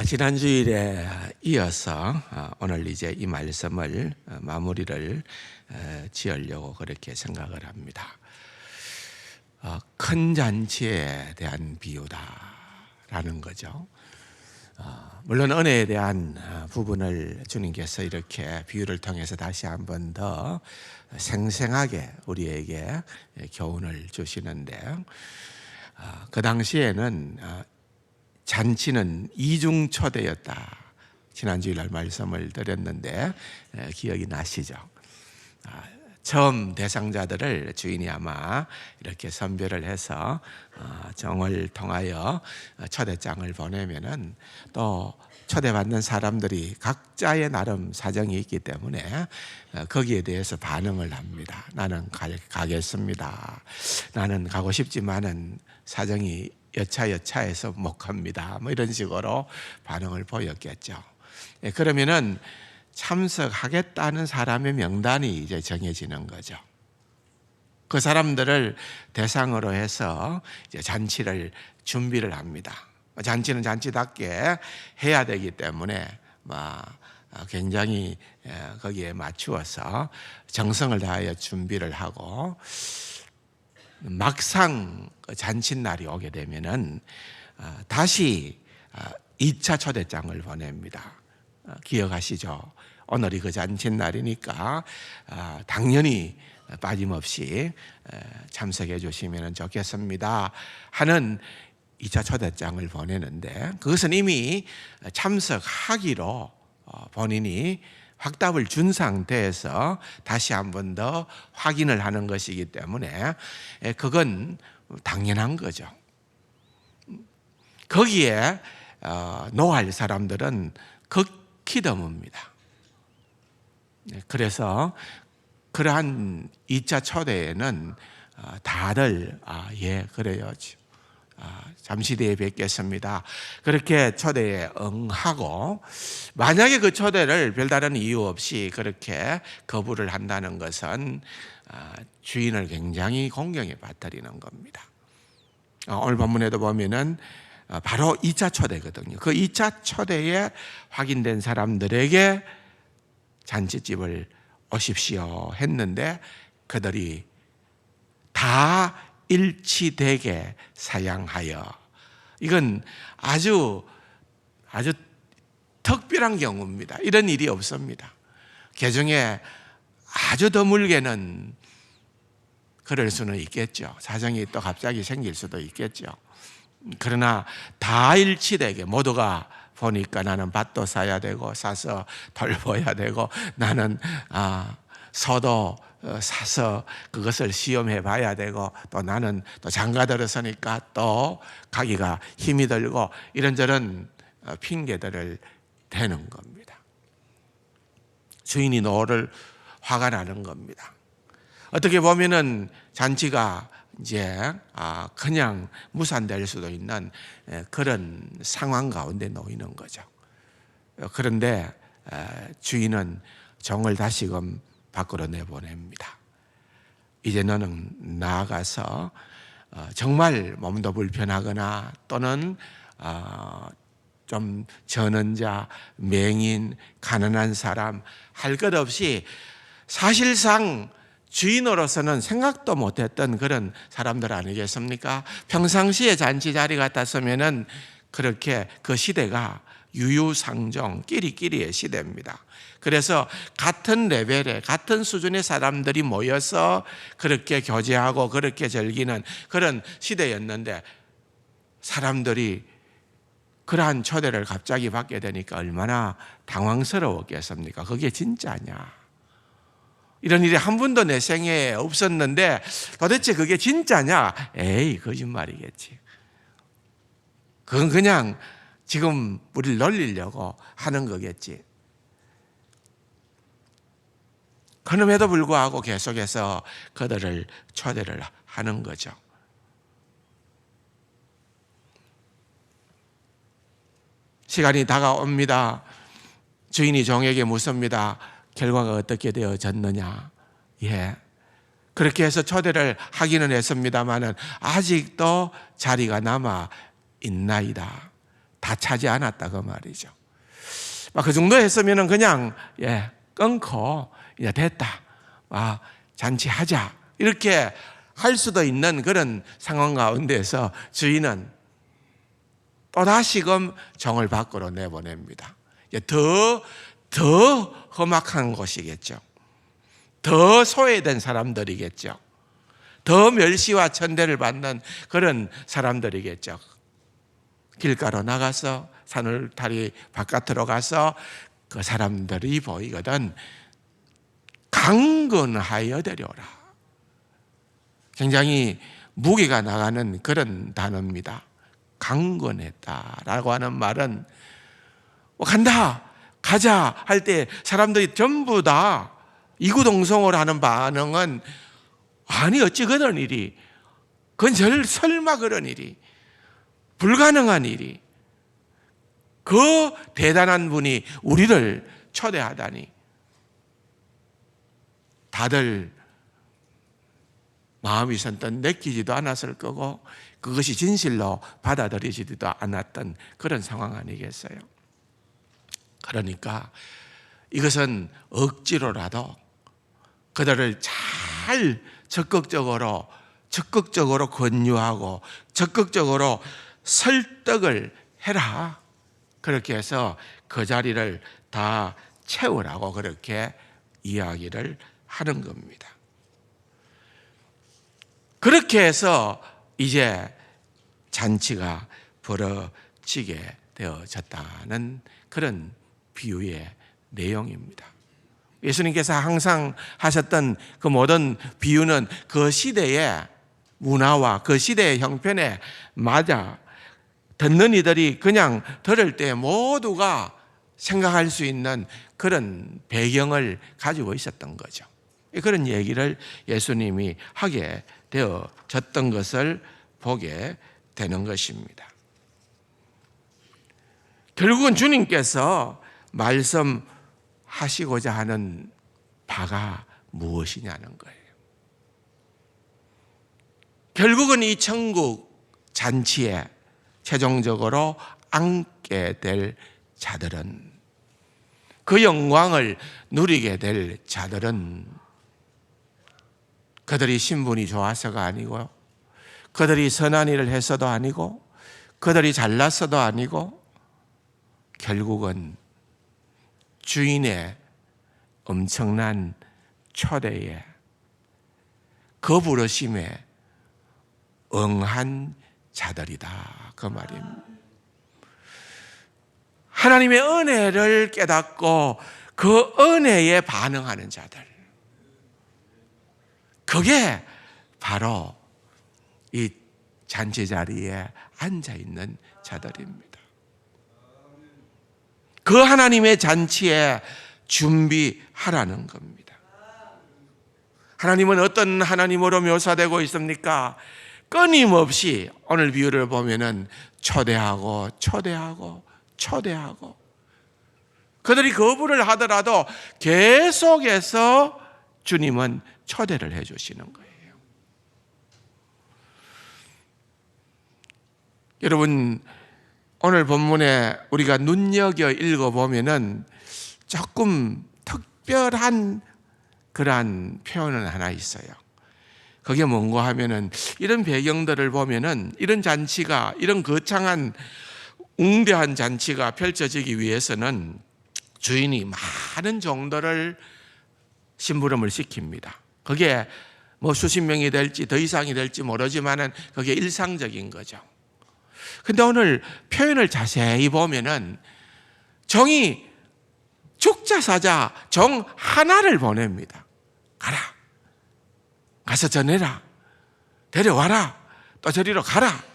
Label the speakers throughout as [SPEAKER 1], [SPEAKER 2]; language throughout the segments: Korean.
[SPEAKER 1] 지난 주일에 이어서 오늘 이제 이 말씀을 마무리를 지으려고 그렇게 생각을 합니다. 큰 잔치에 대한 비유다라는 거죠. 물론 은혜에 대한 부분을 주님께서 이렇게 비유를 통해서 다시 한 번 더 생생하게 우리에게 교훈을 주시는데, 그 당시에는 잔치는 이중초대였다. 지난주일날 말씀을 드렸는데 기억이 나시죠? 처음 대상자들을 주인이 아마 이렇게 선별을 해서 정을 통하여 초대장을 보내면은 또 초대받는 사람들이 각자의 나름 사정이 있기 때문에 거기에 대해서 반응을 합니다. 나는 가겠습니다. 나는 가고 싶지만은 사정이 여차여차해서 못 갑니다. 뭐 이런 식으로 반응을 보였겠죠. 그러면은 참석하겠다는 사람의 명단이 이제 정해지는 거죠. 그 사람들을 대상으로 해서 이제 잔치를 준비를 합니다. 잔치는 잔치답게 해야 되기 때문에 굉장히 거기에 맞추어서 정성을 다하여 준비를 하고, 막상 잔칫날이 오게 되면은 다시 2차 초대장을 보냅니다. 기억하시죠? 오늘이 그 잔칫날이니까 당연히 빠짐없이 참석해 주시면 좋겠습니다 하는 2차 초대장을 보내는데, 그것은 이미 참석하기로 본인이 확답을 준 상태에서 다시 한 번 더 확인을 하는 것이기 때문에 그건 당연한 거죠. 거기에 노할 사람들은 극히 드뭅니다. 그래서 그러한 2차 초대에는 다들 그래요, 잠시 뒤에 뵙겠습니다, 그렇게 초대에 응하고, 만약에 그 초대를 별다른 이유 없이 그렇게 거부를 한다는 것은 주인을 굉장히 공경에 빠뜨리는 겁니다. 오늘 본문에도 보면은 바로 2차 초대거든요. 그 2차 초대에 확인된 사람들에게 잔치집을 오십시오 했는데 그들이 다 일치되게 사양하여, 이건 아주 특별한 경우입니다. 이런 일이 없습니다. 개중에 아주 드물게는 그럴 수는 있겠죠. 사정이 또 갑자기 생길 수도 있겠죠. 그러나 다 일치되게 모두가 보니까 나는 밭도 사야 되고 사서 돌봐야 되고, 나는 소도 사서 그것을 시험해 봐야 되고, 또 나는 또 장가 들었으니까 또 가기가 힘이 들고, 이런저런 핑계들을 대는 겁니다. 주인이 너를 화가 나는 겁니다. 어떻게 보면은 잔치가 이제 그냥 무산될 수도 있는 그런 상황 가운데 놓이는 거죠. 그런데 주인은 종을 다시금 밖으로 내보냅니다. 이제 너는 나아가서 정말 몸도 불편하거나 또는 좀 저는 자, 맹인, 가난한 사람 할 것 없이 사실상 주인으로서는 생각도 못했던 그런 사람들 아니겠습니까? 평상시에 잔치 자리 같았으면은 그렇게 그 시대가 유유상종 끼리끼리의 시대입니다. 그래서 같은 레벨의 같은 수준의 사람들이 모여서 그렇게 교제하고 그렇게 즐기는 그런 시대였는데, 사람들이 그러한 초대를 갑자기 받게 되니까 얼마나 당황스러웠겠습니까? 그게 진짜냐? 이런 일이 한 번도 내 생애에 없었는데 도대체 그게 진짜냐? 에이, 거짓말이겠지. 그건 그냥 지금 우리를 놀리려고 하는 거겠지. 그럼에도 불구하고 계속해서 그들을 초대를 하는 거죠. 시간이 다가옵니다. 주인이 종에게 묻습니다. 결과가 어떻게 되어졌느냐? 그렇게 해서 초대를 하기는 했습니다만은 아직도 자리가 남아 있나이다. 다 차지 않았다 그 말이죠. 그 정도 했으면 그냥 끊고 이제 됐다, 잔치하자 이렇게 할 수도 있는 그런 상황 가운데서 주인은 또다시금 종을 밖으로 내보냅니다. 더 험악한 곳이겠죠. 더 소외된 사람들이겠죠. 더 멸시와 천대를 받는 그런 사람들이겠죠. 길가로 나가서 산울타리 바깥으로 가서 그 사람들이 보이거든 강건하여 데려오라. 굉장히 무게가 나가는 그런 단어입니다. 강건했다라고 하는 말은 간다, 가자 할 때 사람들이 전부 다 이구동성으로 하는 반응은 아니 어찌 그런 일이, 그건 설마 그런 일이, 불가능한 일이, 그 대단한 분이 우리를 초대하다니. 다들 마음이 선뜻 내키지도 않았을 거고 그것이 진실로 받아들이지도 않았던 그런 상황 아니겠어요? 그러니까 이것은 억지로라도 그들을 잘 적극적으로 권유하고 적극적으로 설득을 해라. 그렇게 해서 그 자리를 다 채우라고 그렇게 이야기를 하는 겁니다. 그렇게 해서 이제 잔치가 벌어지게 되어졌다는 그런 비유의 내용입니다. 예수님께서 항상 하셨던 그 모든 비유는 그 시대의 문화와 그 시대의 형편에 맞아 듣는 이들이 그냥 들을 때 모두가 생각할 수 있는 그런 배경을 가지고 있었던 거죠. 그런 얘기를 예수님이 하게 되어졌던 것을 보게 되는 것입니다. 결국은 주님께서 말씀하시고자 하는 바가 무엇이냐는 거예요. 결국은 이 천국 잔치에 최종적으로 앉게 될 자들은, 그 영광을 누리게 될 자들은 그들이 신분이 좋아서가 아니고, 그들이 선한 일을 해서도 아니고, 그들이 잘났어도 아니고, 결국은 주인의 엄청난 초대에, 그 부르심에 응한 자들이다 그 말입니다. 하나님의 은혜를 깨닫고 그 은혜에 반응하는 자들, 그게 바로 이 잔치 자리에 앉아있는 자들입니다. 그 하나님의 잔치에 준비하라는 겁니다. 하나님은 어떤 하나님으로 묘사되고 있습니까? 끊임없이 오늘 비유를 보면은 초대하고 그들이 거부를 하더라도 계속해서 주님은 초대를 해 주시는 거예요. 여러분, 오늘 본문에 우리가 눈여겨 읽어보면은 조금 특별한 그러한 표현은 하나 있어요. 그게 뭔가 하면은, 이런 배경들을 보면은 이런 잔치가, 이런 거창한 웅대한 잔치가 펼쳐지기 위해서는 주인이 많은 종들을 심부름을 시킵니다. 그게 뭐 수십 명이 될지 더 이상이 될지 모르지만은 그게 일상적인 거죠. 근데 오늘 표현을 자세히 보면은 정이 죽자 사자 정 하나를 보냅니다. 가라, 가서 전해라, 데려와라, 또 저리로 가라.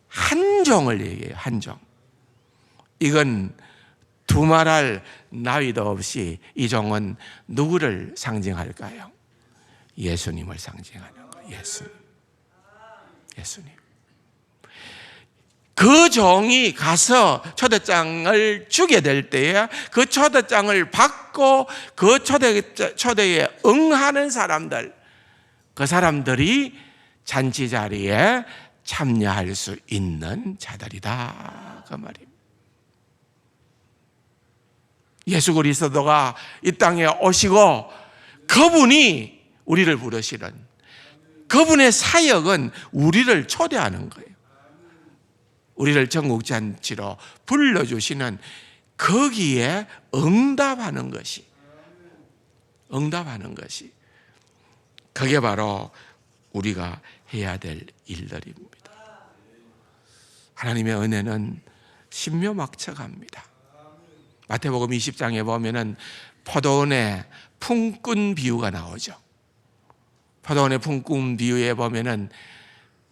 [SPEAKER 1] 한 종을 얘기해요. 한 종. 이건 두말할 나위도 없이 이 종은 누구를 상징할까요? 예수님을 상징하는 거예요. 예수님. 그 종이 가서 초대장을 주게 될 때에 그 초대장을 받고 그 초대에 응하는 사람들, 그 사람들이 잔치 자리에 참여할 수 있는 자들이다 그 말입니다. 예수 그리스도가 이 땅에 오시고 그분이 우리를 부르시는 그분의 사역은 우리를 초대하는 거예요. 우리를 전국잔치로 불러주시는 거기에 응답하는 것이 그게 바로 우리가 해야 될 일들입니다. 하나님의 은혜는 신묘막측합니다. 마태복음 20장에 보면은 포도원의 품꾼 비유가 나오죠. 포도원의 품꾼 비유에 보면은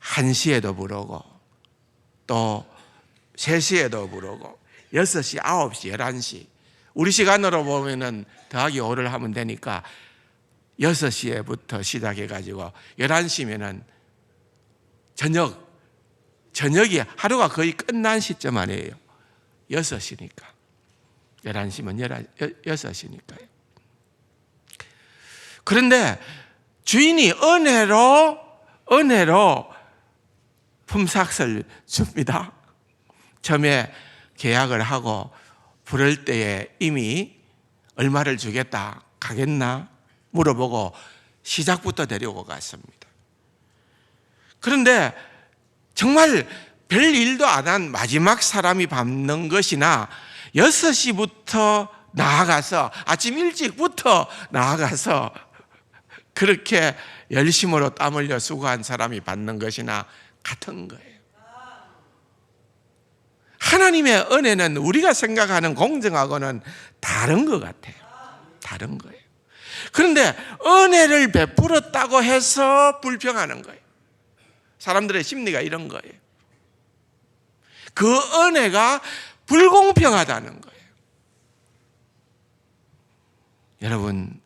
[SPEAKER 1] 1시에도 부르고 또 3시에도 부르고 6시, 9시, 11시 우리 시간으로 보면은 더하기 5를 하면 되니까 6시에부터 시작해가지고 11시면은 저녁이 하루가 거의 끝난 시점 아니에요. 6시니까 11시면 6시니까요. 그런데 주인이 은혜로 품삯을 줍니다. 처음에 계약을 하고 부를 때에 이미 얼마를 주겠다 가겠나 물어보고 시작부터 데리고 갔습니다. 그런데 정말 별 일도 안 한 마지막 사람이 밟는 것이나 6시부터 나아가서 아침 일찍부터 나아가서 그렇게 열심으로 땀 흘려 수고한 사람이 받는 것이나 같은 거예요. 하나님의 은혜는 우리가 생각하는 공정하고는 다른 것 같아요. 다른 거예요. 그런데 은혜를 베풀었다고 해서 불평하는 거예요. 사람들의 심리가 이런 거예요. 그 은혜가 불공평하다는 거예요. 여러분,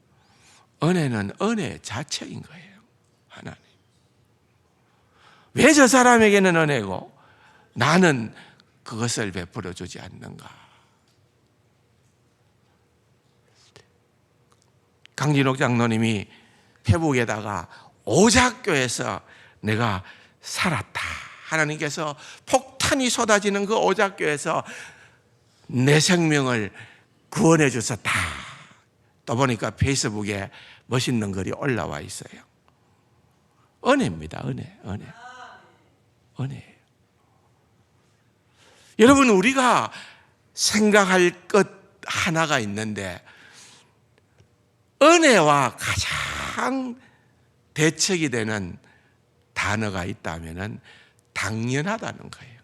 [SPEAKER 1] 은혜는 은혜 자체인 거예요. 하나님. 왜 저 사람에게는 은혜고 나는 그것을 베풀어 주지 않는가? 강진옥 장로님이 페북에다가 오작교에서 내가 살았다. 하나님께서 폭탄이 쏟아지는 그 오작교에서 내 생명을 구원해 주셨다. 또 보니까 페이스북에 멋있는 글이 올라와 있어요. 은혜입니다. 은혜예요. 여러분, 우리가 생각할 것 하나가 있는데 은혜와 가장 대척이 되는 단어가 있다면 당연하다는 거예요.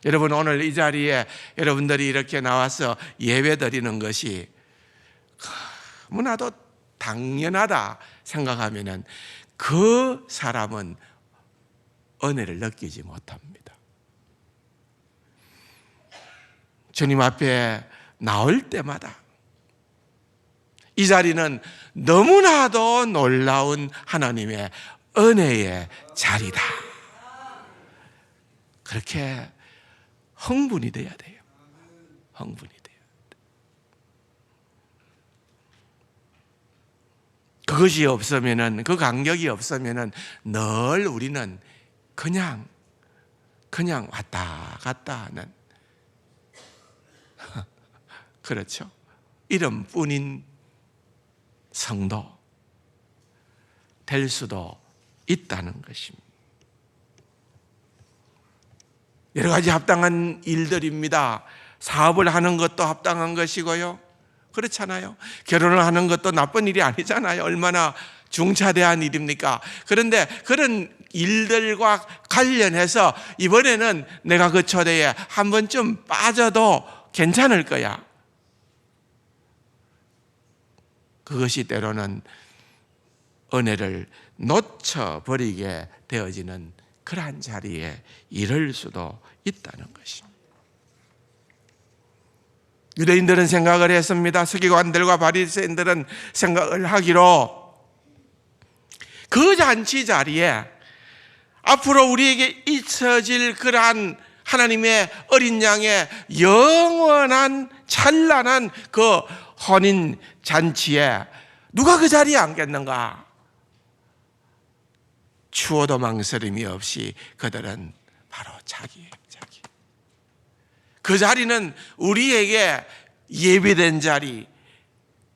[SPEAKER 1] 여러분, 오늘 이 자리에 여러분들이 이렇게 나와서 예배 드리는 것이 너무나도 당연하다 생각하면 그 사람은 은혜를 느끼지 못합니다. 주님 앞에 나올 때마다 이 자리는 너무나도 놀라운 하나님의 은혜의 자리다. 그렇게 흥분이 돼야 돼요. 흥분이 돼요. 그것이 없으면은, 그 간격이 없으면은 늘 우리는 그냥 왔다 갔다 하는 그렇죠. 이름뿐인 성도 될 수도 있다는 것입니다. 여러 가지 합당한 일들입니다. 사업을 하는 것도 합당한 것이고요. 그렇잖아요. 결혼을 하는 것도 나쁜 일이 아니잖아요. 얼마나 중차대한 일입니까? 그런데 그런 일들과 관련해서 이번에는 내가 그 초대에 한 번쯤 빠져도 괜찮을 거야. 그것이 때로는 은혜를 놓쳐버리게 되어지는 그러한 자리에 이를 수도 있다는 것입니다. 유대인들은 생각을 했습니다. 서기관들과 바리새인들은 생각을 하기로 그 잔치 자리에 앞으로 우리에게 잊혀질 그러한 하나님의 어린 양의 영원한 찬란한 그 혼인 잔치에 누가 그 자리에 앉겠는가? 추워도 망설임이 없이 그들은 바로 자기 그 자리는 우리에게 예비된 자리,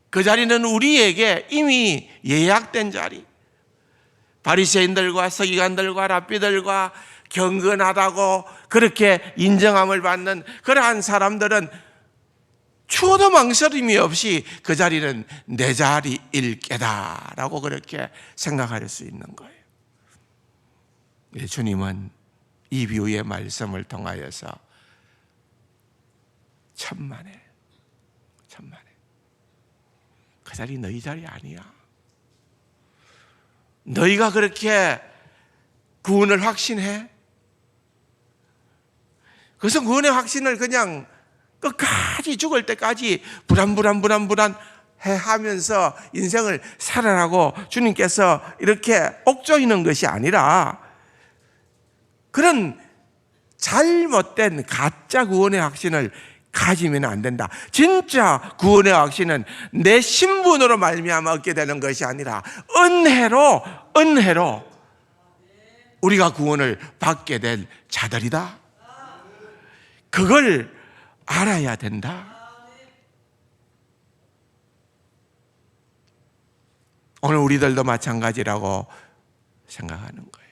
[SPEAKER 1] 그 자리는 우리에게 이미 예약된 자리. 바리새인들과 서기관들과 랍비들과 경건하다고 그렇게 인정함을 받는 그러한 사람들은 추호도 망설임이 없이 그 자리는 내 자리일 게다라고 그렇게 생각할 수 있는 거예요. 주님은 이 비유의 말씀을 통하여서 천만에 그 자리 너희 자리 아니야. 너희가 그렇게 구원을 확신해? 그래서 구원의 확신을 그냥 끝까지 죽을 때까지 불안해 하면서 인생을 살아라고 주님께서 이렇게 옥조이는 것이 아니라 그런 잘못된 가짜 구원의 확신을 가지면 안 된다. 진짜 구원의 확신은 내 신분으로 말미암아 얻게 되는 것이 아니라 은혜로 우리가 구원을 받게 될 자들이다. 그걸 알아야 된다. 오늘 우리들도 마찬가지라고 생각하는 거예요.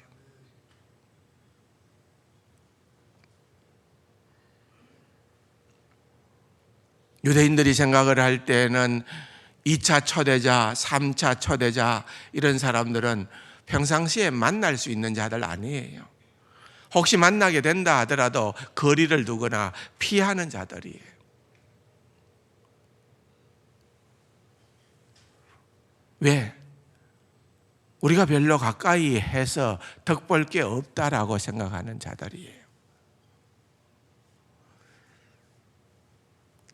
[SPEAKER 1] 유대인들이 생각을 할 때는 2차 초대자, 3차 초대자 이런 사람들은 평상시에 만날 수 있는 자들 아니에요. 혹시 만나게 된다 하더라도 거리를 두거나 피하는 자들이에요. 왜? 우리가 별로 가까이 해서 덕볼 게 없다라고 생각하는 자들이에요.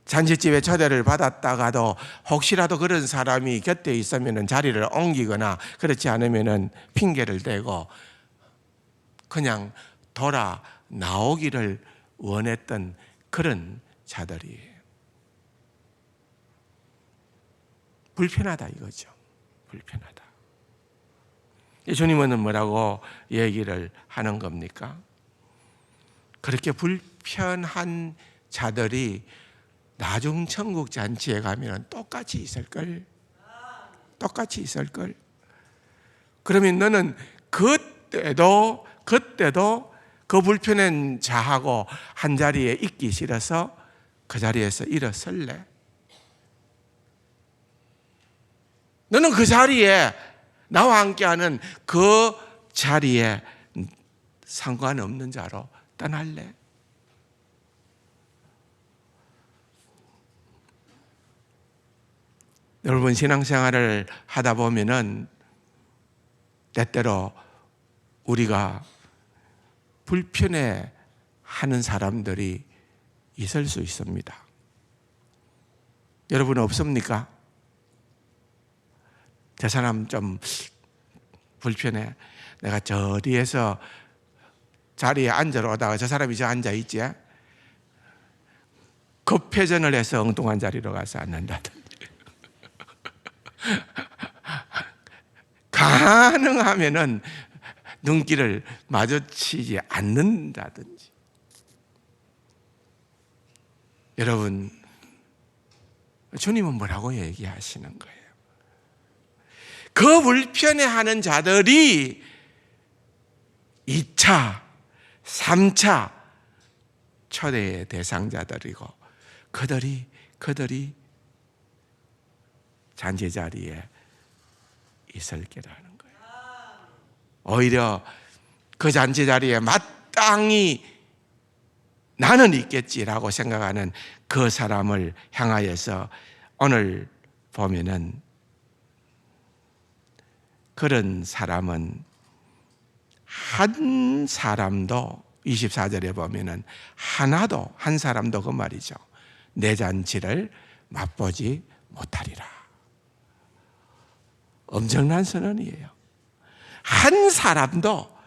[SPEAKER 1] 잔치집에 초대를 받았다가도 혹시라도 그런 사람이 곁에 있으면 자리를 옮기거나 그렇지 않으면 핑계를 대고 그냥 돌아 나오기를 원했던 그런 자들이에요. 불편하다 이거죠. 불편하다. 주님은 뭐라고 얘기를 하는 겁니까? 그렇게 불편한 자들이 나중 천국 잔치에 가면 똑같이 있을걸. 똑같이 있을걸. 그러면 너는 그때도 그 불편한 자하고 한 자리에 있기 싫어서 그 자리에서 일어설래? 너는 그 자리에 나와 함께하는 그 자리에 상관없는 자로 떠날래? 여러분 신앙생활을 하다 보면은 때때로 우리가 불편해 하는 사람들이 있을 수 있습니다. 여러분 없습니까? 저 사람 좀 불편해. 내가 저 뒤에서 자리에 앉으러 오다가 저 사람이 저 앉아있지? 급회전을 해서 엉뚱한 자리로 가서 앉는다든지 가능하면은 눈길을 마주치지 않는다든지. 여러분, 주님은 뭐라고 얘기하시는 거예요? 그 불편해하는 자들이 2차, 3차 초대의 대상자들이고 그들이 잔치 자리에 있을 거라는 거예요. 오히려 그 잔치 자리에 마땅히 나는 있겠지라고 생각하는 그 사람을 향하여서 오늘 보면은 그런 사람은 한 사람도 24절에 보면은 하나도 한 사람도 그 말이죠. 내 잔치를 맛보지 못하리라. 엄청난 선언이에요. 한 사람도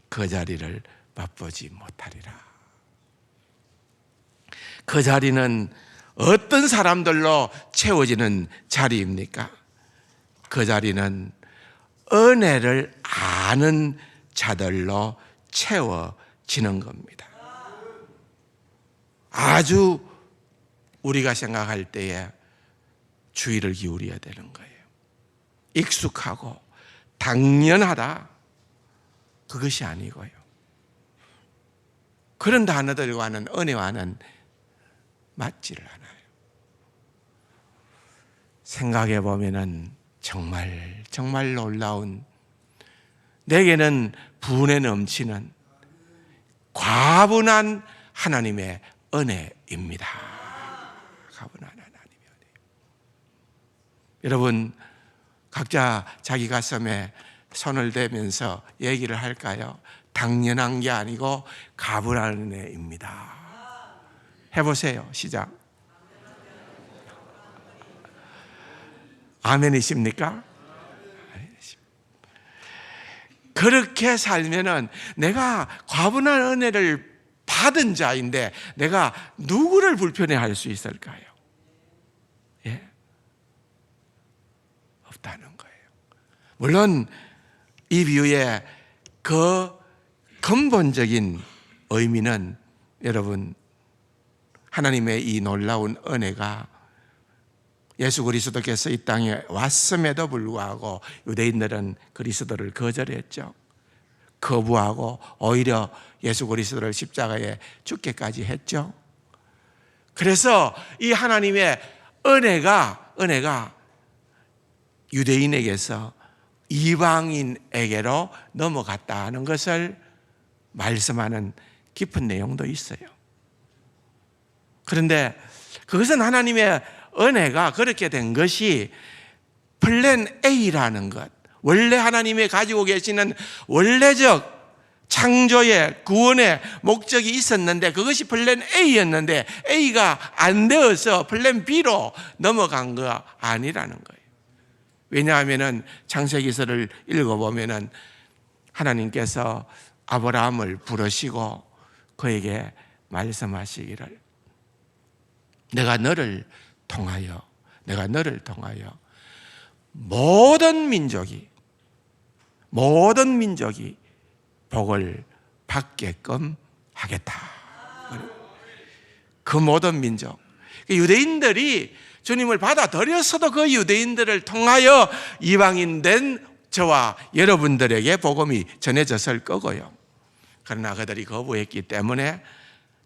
[SPEAKER 1] 그 자리를 맛보지 못하리라. 그 자리는 어떤 사람들로 채워지는 자리입니까? 그 자리는 은혜를 아는 자들로 채워지는 겁니다. 아주 우리가 생각할 때에 주의를 기울여야 되는 거예요. 익숙하고 당연하다, 그것이 아니고요. 그런 단어들과는, 은혜와는 맞지를 않아요. 생각해 보면은 정말 놀라운, 내게는 분에 넘치는 과분한 하나님의 은혜입니다. 과분한 하나님의 은혜. 여러분, 각자 자기 가슴에 손을 대면서 얘기를 할까요? 당연한 게 아니고 과분한 은혜입니다. 해보세요. 시작. 아멘이십니까? 그렇게 살면은 내가 과분한 은혜를 받은 자인데 내가 누구를 불편해할 수 있을까요? 예? 없다는 거예요. 물론 이 비유의 그 근본적인 의미는, 여러분, 하나님의 이 놀라운 은혜가 예수 그리스도께서 이 땅에 왔음에도 불구하고 유대인들은 그리스도를 거절했죠. 거부하고 오히려 예수 그리스도를 십자가에 죽게까지 했죠. 그래서 이 하나님의 은혜가 유대인에게서 이방인에게로 넘어갔다는 것을 말씀하는 깊은 내용도 있어요. 그런데 그것은 하나님의 은혜가 그렇게 된 것이 플랜 A라는 것, 원래 하나님이 가지고 계시는 원래적 창조의 구원의 목적이 있었는데 그것이 플랜 A였는데 A가 안 되어서 플랜 B로 넘어간 거 아니라는 거예요. 왜냐하면 창세기서를 읽어보면 하나님께서 아브라함을 부르시고 그에게 말씀하시기를, 내가 너를 통하여 모든 민족이 복을 받게끔 하겠다. 그 모든 민족, 유대인들이 주님을 받아들였어도 그 유대인들을 통하여 이방인된 저와 여러분들에게 복음이 전해졌을 거고요. 그러나 그들이 거부했기 때문에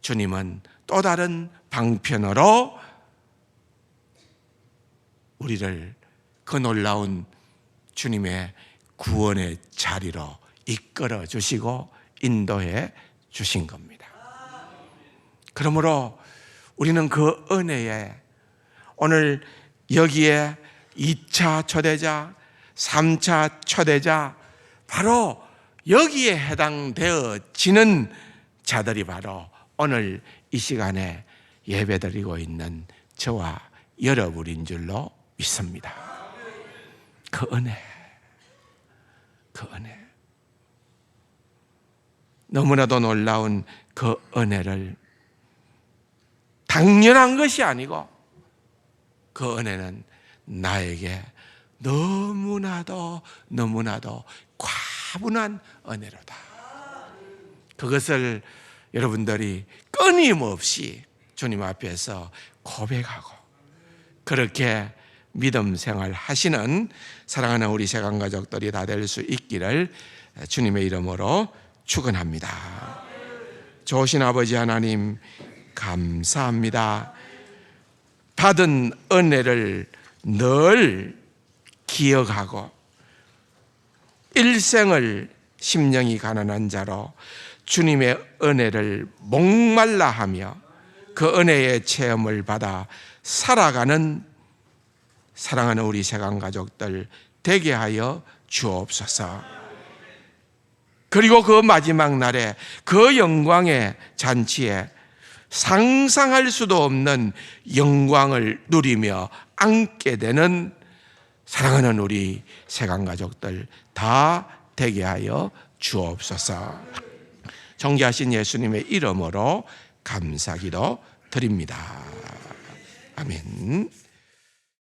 [SPEAKER 1] 주님은 또 다른 방편으로 우리를 그 놀라운 주님의 구원의 자리로 이끌어 주시고 인도해 주신 겁니다. 그러므로 우리는 그 은혜에 오늘 여기에 2차 초대자, 3차 초대자, 바로 여기에 해당되어지는 자들이 바로 오늘 이 시간에 예배드리고 있는 저와 여러분인 줄로 믿습니다. 그 은혜. 너무나도 놀라운 그 은혜를, 당연한 것이 아니고 그 은혜는 나에게 너무나도 과분한 은혜로다. 그것을 여러분들이 끊임없이 주님 앞에서 고백하고 그렇게 믿음 생활 하시는 사랑하는 우리 세관 가족들이 다 될 수 있기를 주님의 이름으로 축원합니다. 좋으신 아버지 하나님, 감사합니다. 받은 은혜를 늘 기억하고 일생을 심령이 가난한 자로 주님의 은혜를 목말라하며 그 은혜의 체험을 받아 살아가는 사랑하는 우리 세관 가족들 되게 하여 주옵소서. 그리고 그 마지막 날에 그 영광의 잔치에 상상할 수도 없는 영광을 누리며 앉게 되는 사랑하는 우리 세관 가족들 다 되게 하여 주옵소서. 존귀하신 예수님의 이름으로 감사기도 드립니다. 아멘.